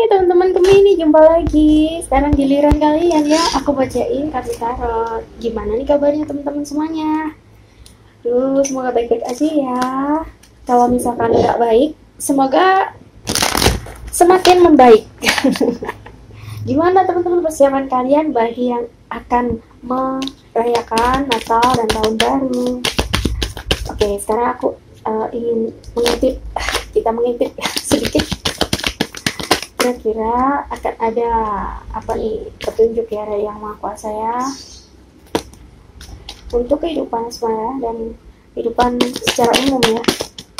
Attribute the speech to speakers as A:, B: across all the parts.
A: Teman-teman Gemini, jumpa lagi. Sekarang giliran kalian ya. Aku bacain kartu tarot. Gimana nih kabarnya teman-teman semuanya? Duh, semoga baik-baik aja ya. Kalau misalkan nggak baik, semoga semakin membaik. Gimana teman-teman persiapan kalian bagi yang akan merayakan Natal dan Tahun Baru? Oke, sekarang aku ingin mengintip sedikit. Kira-kira akan ada apa nih petunjuk ya dari Yang Maha Kuasa ya untuk kehidupan semua dan kehidupan secara umum ya.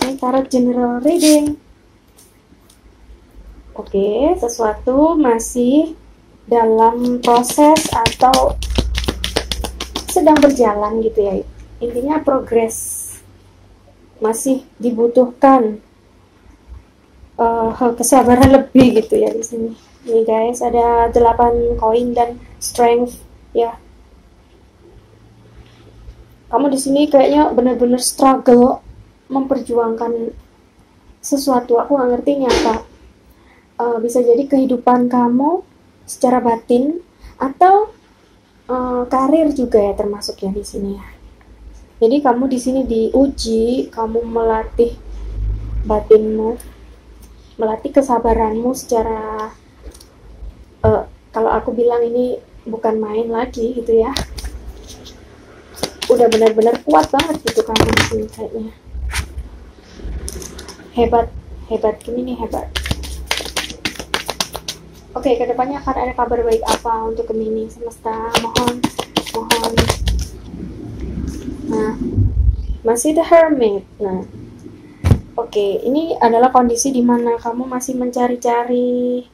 A: Ini tarot general reading. Oke, sesuatu masih dalam proses atau sedang berjalan gitu ya. Intinya progres, masih dibutuhkan kesabaran lebih gitu ya di sini. Nih guys, ada 8 koin dan strength ya. Kamu di sini kayaknya benar-benar struggle memperjuangkan sesuatu. Aku nggak ngerti ini apa. Bisa jadi kehidupan kamu secara batin atau karir juga ya termasuk ya di sini ya. Jadi kamu di sini diuji, kamu melatih batinmu, melatih kesabaranmu secara kalau aku bilang ini bukan main lagi gitu ya. Udah benar-benar kuat banget gitu kamu di sini kayaknya. Hebat gini nih, hebat. Oke, kedepannya akan ada kabar baik apa untuk Gemini semesta? Mohon. Nah, masih The Hermit. Nah, oke, ini adalah kondisi di mana kamu masih mencari-cari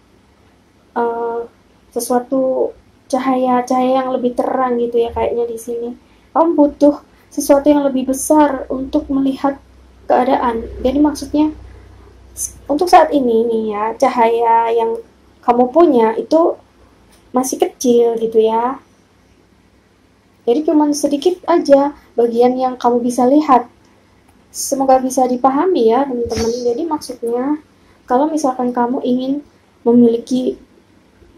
A: sesuatu cahaya yang lebih terang gitu ya kayaknya di sini. Kamu butuh sesuatu yang lebih besar untuk melihat keadaan. Jadi maksudnya untuk saat ini nih ya, cahaya yang kamu punya itu masih kecil gitu ya. Jadi cuma sedikit aja bagian yang kamu bisa lihat. Semoga bisa dipahami ya teman-teman. Jadi maksudnya kalau misalkan kamu ingin memiliki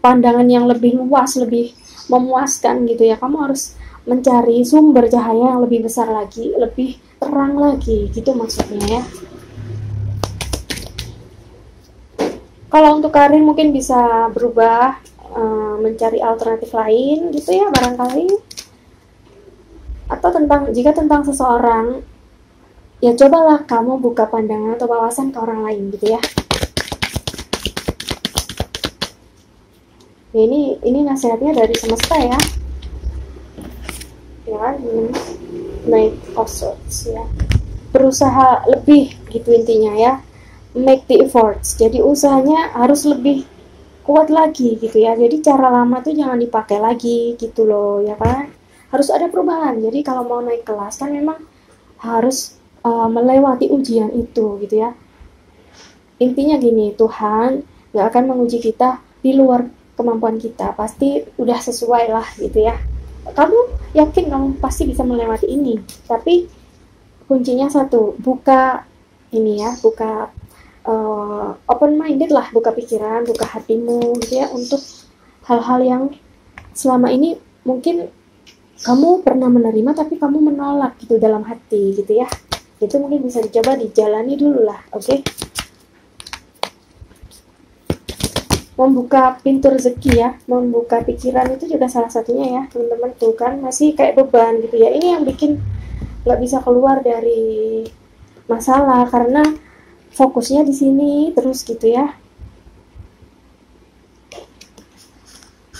A: pandangan yang lebih luas, lebih memuaskan gitu ya, kamu harus mencari sumber cahaya yang lebih besar lagi, lebih terang lagi gitu maksudnya ya. Kalau untuk karir mungkin bisa berubah, mencari alternatif lain gitu ya barangkali. Atau jika tentang seseorang, ya cobalah kamu buka pandangan atau wawasan ke orang lain gitu ya. Ya ini nasihatnya dari semesta ya. Ya kan, Knight of Swords ya. Berusaha lebih gitu intinya ya. Make the efforts. Jadi usahanya harus lebih kuat lagi gitu ya. Jadi cara lama tuh jangan dipakai lagi gitu loh ya kan. Harus ada perubahan. Jadi kalau mau naik kelas kan memang harus melewati ujian itu gitu ya. Intinya gini, Tuhan gak akan menguji kita di luar kemampuan kita. Pasti udah sesuai lah gitu ya. Kamu yakin kamu pasti bisa melewati ini. Tapi kuncinya satu, buka ini ya, buka open minded lah, buka pikiran, buka hatimu gitu ya, untuk hal-hal yang selama ini mungkin kamu pernah menerima tapi kamu menolak gitu dalam hati gitu ya. Itu mungkin bisa dicoba dijalani dulu lah, oke? Membuka pintu rezeki ya, membuka pikiran itu juga salah satunya ya teman-teman. Tuh kan masih kayak beban gitu ya. Ini yang bikin nggak bisa keluar dari masalah karena fokusnya di sini terus gitu ya.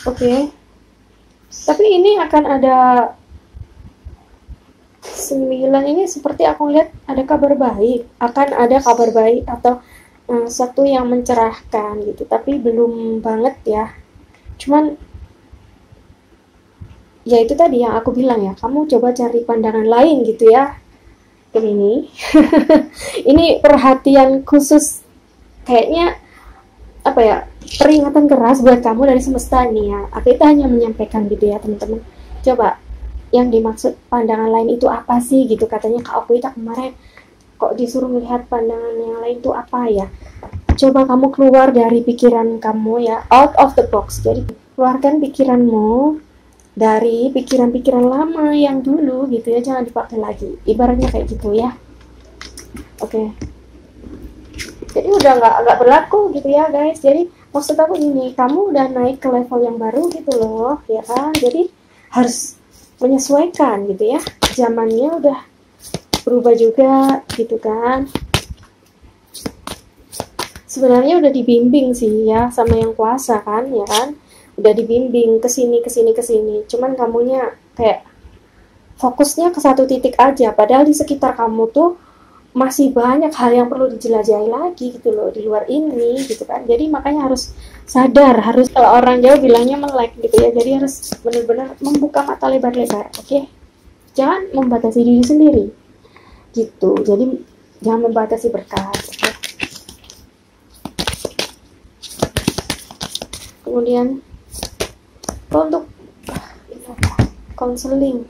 A: Oke. Tapi ini akan ada 9 ini seperti aku lihat ada kabar baik. Akan ada kabar baik atau satu yang mencerahkan gitu. Tapi belum banget ya. Cuman ya itu tadi yang aku bilang ya. Kamu coba cari pandangan lain gitu ya. Ini ini perhatian khusus kayaknya apa ya, peringatan keras buat kamu dari semesta ini ya. Aku itu hanya menyampaikan gitu ya teman-teman. Coba yang dimaksud pandangan lain itu apa sih gitu, katanya Kak Okwita kemarin kok disuruh melihat pandangan yang lain itu apa ya. coba kamu keluar dari pikiran kamu ya, out of the box. Jadi keluarkan pikiranmu dari pikiran-pikiran lama yang dulu gitu ya, jangan dipakai lagi, ibaratnya kayak gitu ya. Oke. Jadi udah nggak berlaku gitu ya guys. Jadi maksud aku ini, kamu udah naik ke level yang baru gitu loh ya kan, jadi harus menyesuaikan gitu ya, zamannya udah berubah juga gitu kan. Sebenarnya udah dibimbing sih ya sama yang kuasa kan ya kan, udah dibimbing kesini, cuman kamunya kayak fokusnya ke satu titik aja, padahal di sekitar kamu tuh masih banyak hal yang perlu dijelajahi lagi gitu loh di luar ini gitu kan. Jadi makanya harus sadar, harus, kalau orang Jawa bilangnya melek gitu ya, jadi harus benar-benar membuka mata lebar-lebar. Oke, jangan membatasi diri sendiri gitu, jadi jangan membatasi berkat. Oke. Kemudian untuk konseling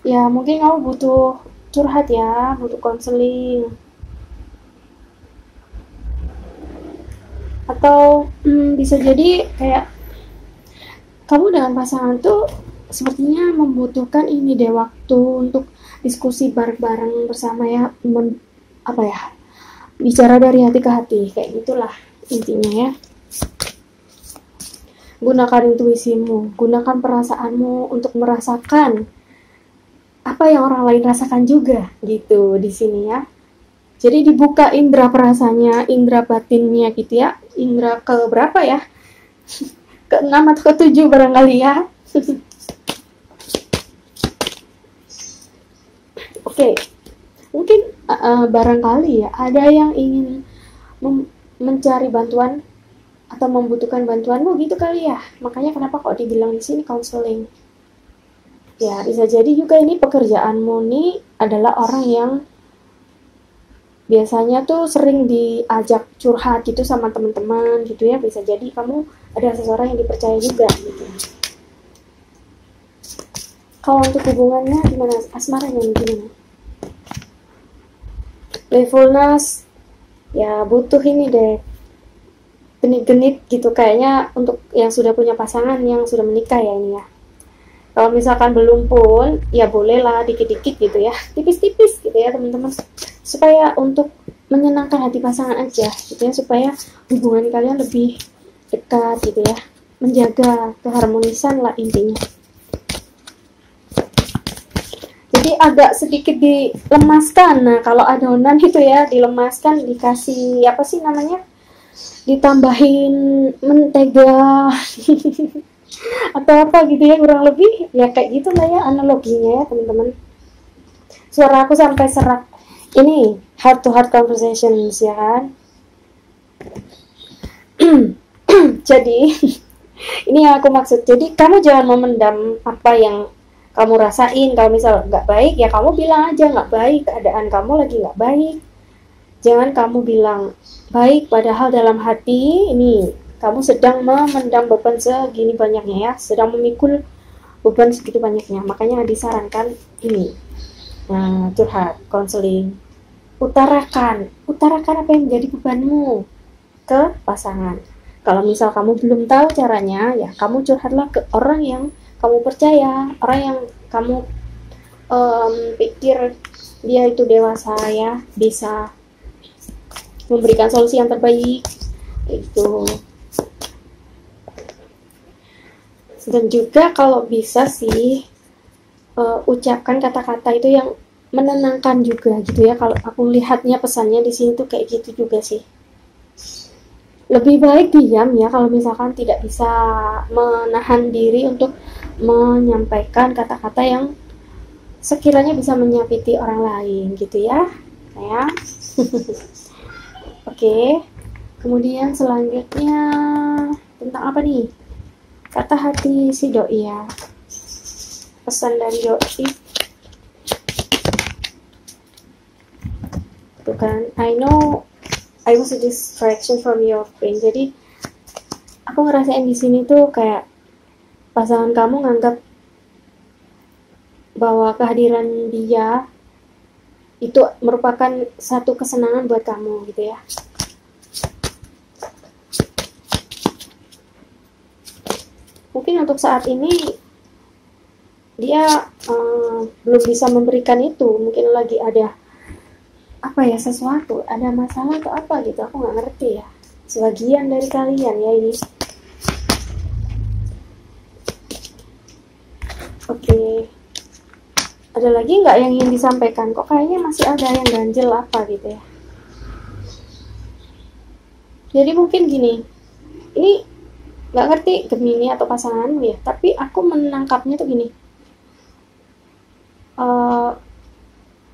A: ya, mungkin kamu butuh curhat ya, butuh konseling, atau bisa jadi kayak kamu dengan pasangan tuh sepertinya membutuhkan ini deh, waktu untuk diskusi bareng-bareng bersama ya, apa ya, bicara dari hati ke hati kayak gitulah intinya ya. Gunakan intuisimu, gunakan perasaanmu untuk merasakan apa yang orang lain rasakan juga gitu di sini ya. Jadi dibuka indera perasanya, indera batinnya gitu ya. Indera ke berapa ya? Ke-6 atau ke-7 barangkali ya. Oke. Mungkin barangkali ya ada yang ingin mencari bantuan atau membutuhkan bantuanmu gitu kali ya. Makanya kenapa kok dibilang di sini counseling. Ya, bisa jadi juga ini pekerjaanmu nih adalah orang yang biasanya tuh sering diajak curhat gitu sama teman-teman gitu ya. Bisa jadi kamu ada seseorang yang dipercaya juga gitu. Kalau untuk hubungannya gimana? Asmaranya gimana? Playfulness ya, butuh ini deh, genit-genit gitu kayaknya untuk yang sudah punya pasangan, yang sudah menikah ya ini ya. Kalau misalkan belum pun ya bolehlah dikit-dikit gitu ya, tipis-tipis gitu ya teman-teman, supaya untuk menyenangkan hati pasangan aja gitu ya, supaya hubungan kalian lebih dekat gitu ya, menjaga keharmonisan lah intinya. Jadi agak sedikit dilemaskan. Nah kalau adonan itu ya dilemaskan, dikasih apa sih namanya, ditambahin mentega atau apa gitu ya, kurang lebih ya kayak gitu lah ya analoginya ya teman-teman. Suara aku sampai serak. Ini heart to heart conversations ya kan. Jadi ini yang aku maksud, jadi kamu jangan memendam apa yang kamu rasain. Kalau misal nggak baik ya kamu bilang aja nggak baik, keadaan kamu lagi nggak baik. Jangan kamu bilang baik padahal dalam hati ini kamu sedang memendam beban segini banyaknya ya, sedang memikul beban segitu banyaknya. Makanya disarankan ini, nah, curhat, konseling, utarakan apa yang menjadi bebanmu ke pasangan. Kalau misal kamu belum tahu caranya ya kamu curhatlah ke orang yang kamu percaya, orang yang kamu pikir dia itu dewasa ya, bisa memberikan solusi yang terbaik itu. Dan juga kalau bisa sih ucapkan kata-kata itu yang menenangkan juga gitu ya. Kalau aku lihatnya pesannya di sini tuh kayak gitu juga sih. Lebih baik diam ya kalau misalkan tidak bisa menahan diri untuk menyampaikan kata-kata yang sekiranya bisa menyakiti orang lain gitu ya sayang. Oke, kemudian selanjutnya tentang apa nih? Kata hati si doi ya, pesan dari doi itu kan, I know I was a distraction from your pain. Jadi aku ngerasain di sini tuh kayak pasangan kamu nganggap bahwa kehadiran dia itu merupakan satu kesenangan buat kamu gitu ya. mungkin untuk saat ini dia belum bisa memberikan itu, mungkin lagi ada apa ya, sesuatu, ada masalah atau apa gitu, aku nggak ngerti ya. Sebagian dari kalian ya ini. Oke. Ada lagi nggak yang ingin disampaikan? Kok kayaknya masih ada yang ganjel apa gitu ya. Jadi mungkin gini, ini nggak ngerti Gemini atau pasanganmu ya, tapi aku menangkapnya tuh gini.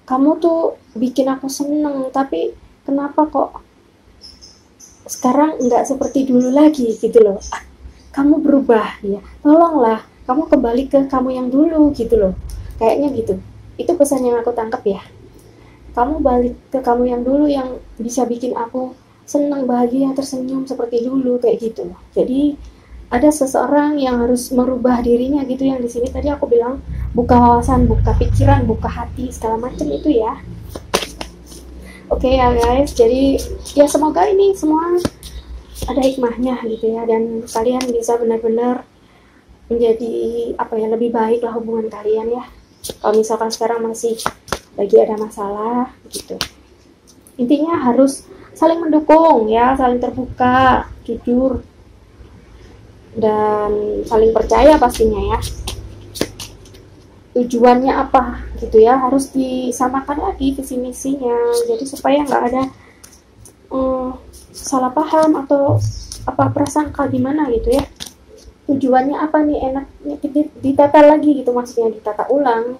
A: Kamu tuh bikin aku seneng, tapi kenapa kok sekarang nggak seperti dulu lagi gitu loh. Kamu berubah ya, tolonglah kamu kembali ke kamu yang dulu gitu loh, kayaknya gitu. Itu pesan yang aku tangkap ya. Kamu balik ke kamu yang dulu, yang bisa bikin aku senang, bahagia, tersenyum seperti dulu, kayak gitu loh. Jadi ada seseorang yang harus merubah dirinya gitu, yang di sini tadi aku bilang buka wawasan, buka pikiran, buka hati, segala macam itu ya. Oke ya guys, jadi ya semoga ini semua ada hikmahnya gitu ya, dan kalian bisa benar-benar menjadi apa ya, lebih baik lah hubungan kalian ya. Kalau misalkan sekarang masih lagi ada masalah gitu, intinya harus saling mendukung ya, saling terbuka, jujur, dan saling percaya pastinya ya. Tujuannya apa gitu ya, harus disamakan lagi visi misinya, jadi supaya nggak ada salah paham atau apa prasangka gimana gitu ya. Tujuannya apa nih, enaknya ditata lagi gitu, maksudnya ditata ulang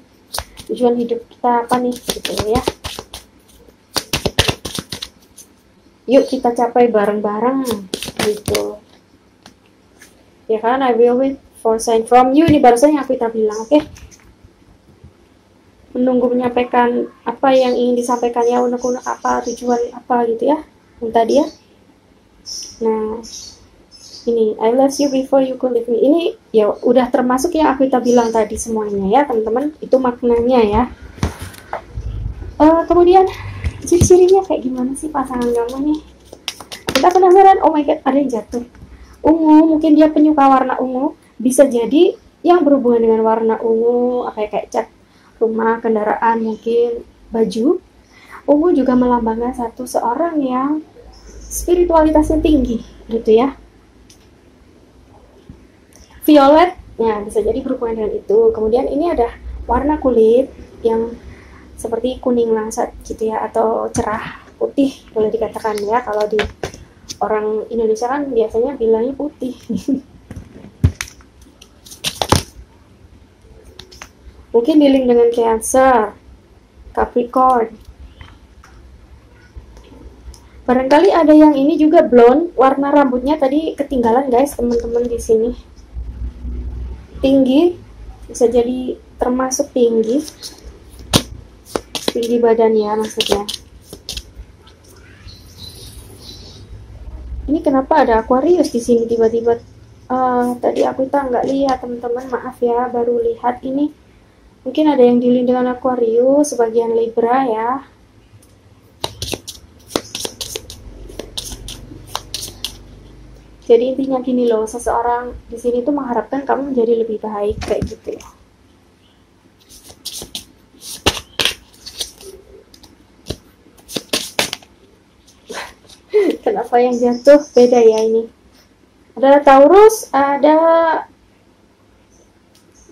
A: tujuan hidup kita apa nih gitu ya. Yuk kita capai bareng-bareng gitu ya kan. I will wait for sign from you, ini barusan yang aku bilang. Oke, menunggu menyampaikan apa yang ingin disampaikan ya, unek-unek apa, tujuan apa gitu ya yang tadi ya. Nah ini I love you before you could leave me, ini ya udah termasuk yang aku bilang tadi semuanya ya teman-teman, itu maknanya ya. Kemudian ciri-cirinya kayak gimana sih pasangan kamu nih, kita penasaran. Oh my god, ada yang jatuh ungu, mungkin dia penyuka warna ungu, bisa jadi yang berhubungan dengan warna ungu, apa ya, kayak cat rumah, kendaraan, mungkin baju. Ungu juga melambangkan seorang yang spiritualitasnya tinggi gitu ya. Violet ya bisa jadi berhubungan dengan itu. Kemudian ini ada warna kulit yang seperti kuning langsat gitu ya, atau cerah putih boleh dikatakan ya. Kalau di orang Indonesia kan biasanya bilangnya putih. Mungkin dealing dengan Cancer, Capricorn. Barangkali ada yang ini juga blonde, warna rambutnya tadi ketinggalan guys teman-teman di sini. Tinggi, bisa jadi termasuk tinggi badannya maksudnya. Ini kenapa ada Aquarius di sini tiba-tiba? Tadi aku nggak lihat teman-teman, maaf ya, baru lihat ini. Mungkin ada yang dealing dengan Aquarius, sebagian Libra ya. Jadi intinya gini loh, seseorang di sini tuh mengharapkan kamu menjadi lebih baik kayak gitu ya. Kenapa yang jatuh beda ya ini? Ada Taurus, ada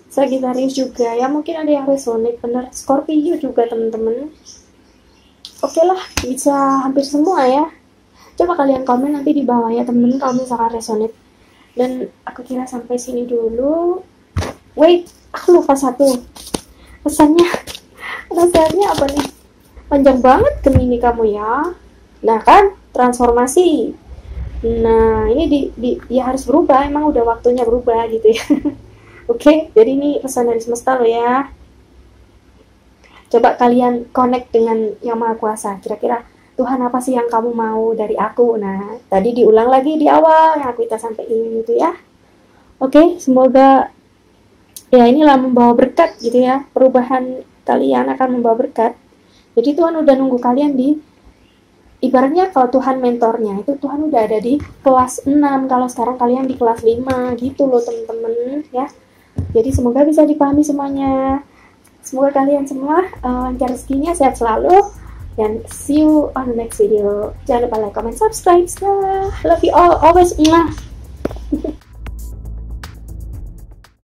A: Sagittarius juga ya, mungkin ada yang resonate bener. Scorpio juga teman-teman. Oke lah, bisa hampir semua ya. Coba kalian komen nanti di bawah ya temen-temen kalau misalkan resonate. Dan aku kira sampai sini dulu. Wait, aku lupa satu. Pesannya apa nih? Panjang banget Gemini kamu ya. Nah kan, transformasi. Nah ini dia harus berubah, emang udah waktunya berubah gitu ya. Oke, jadi ini pesan dari semesta lo ya. Coba kalian connect dengan Yang Maha Kuasa. Kira-kira Tuhan apa sih yang kamu mau dari aku? Nah, tadi diulang lagi di awal yang aku sampaikan itu ya. Oke, semoga ya inilah membawa berkat gitu ya. Perubahan kalian akan membawa berkat. Jadi Tuhan udah nunggu kalian di ibaratnya kalau Tuhan mentornya itu Tuhan udah ada di kelas 6, kalau sekarang kalian di kelas 5 gitu loh teman-teman ya. Jadi semoga bisa dipahami semuanya. Semoga kalian semua lancar rezekinya, sehat selalu, dan see you on the next video. Jangan lupa like, comment, subscribe. Love you all, always.